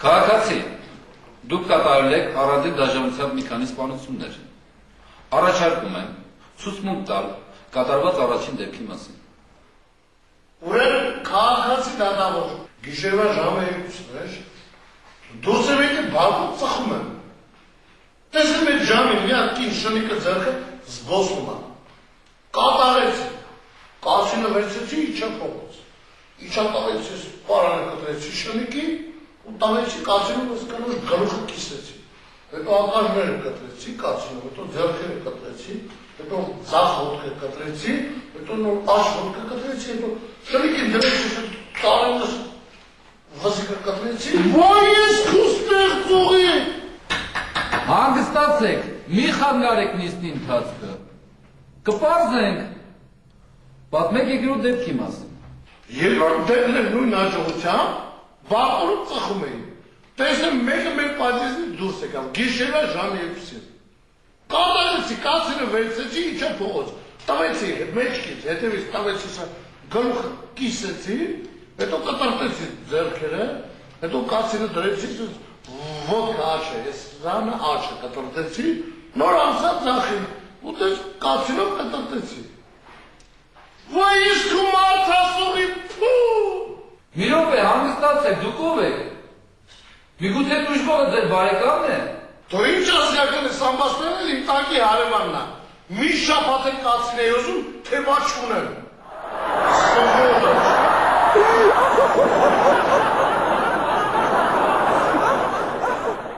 Քաղաքացի, դուք կատարել եք առանձին դաշնամուրությամբ մի քանի սպանություններ։ Առաջարկում եմ ցուցմունք տալ կատարված առաջին դեպքի մասին։ Ուրեմն քաղաքացի դատավոր, գիշերվա ժամը 2-ն էր, դուրս եմ եկել բակում ծխում եմ։ Տեսնում եք ժամին մի հատ կին շնիկը ձեռքը զբոսնում է։ Կատարեցի, կացինը վերցեցի, իջա փողոց։ Իջա տալեցի, պարանը կտրեցի շնիկի, ու տալեցի կացինը ոսկանոչ գլուխը կիսեցի։ Հետո ակարները կտրեցի, կացինը, հետո ձեռքերը կտրեցի, հետո ձախ ոտքը կտրեցի, հետո նոր աջ ոտքը կտրեցի, հետո շնիկին դրեցի, տարենս վզիկը կտրեցի, ոյ ես քու ստեղծողի։ Հանգստացեք, մի խանգարեք նիստի ընթացքը։ Կպարզենք, պատմեք երկրորդ դեպքի մասին։ Երկրորդ դեպքն էր նույն հաջողությամբ, բակորում ծխում էին։ Տեսնեմ մեկը մեր պատիզնից դուրս եկավ, գիշերվա ժամը 2-ին։ Կատարեցի, կացինը վերցեցի, իջա փողոց։ Տվեցի մեջքից, հետևից տվեցի, գլուխը կիսեցի, հետո կտրտեցի ձեռքերը, հետո կացինը դրեցի, ոտքը աչը, ես զանը աչը կտրտեցի, նոր անցա ձախին, ու դες կացինով կտրտեցի։ Ոյ ես քու մարդասողի փու։ Մի րոպե, հանգստացեք, դուք ով եք։ Միգուցե դժվարը ձեր բարեկամն է։ Դու ինչ ասյակն ես ամբաստներն էլ իմ տանկի հարևանն է։ Մի շաբաթ է կացին էի ուզում, թե բաչ չունեմ։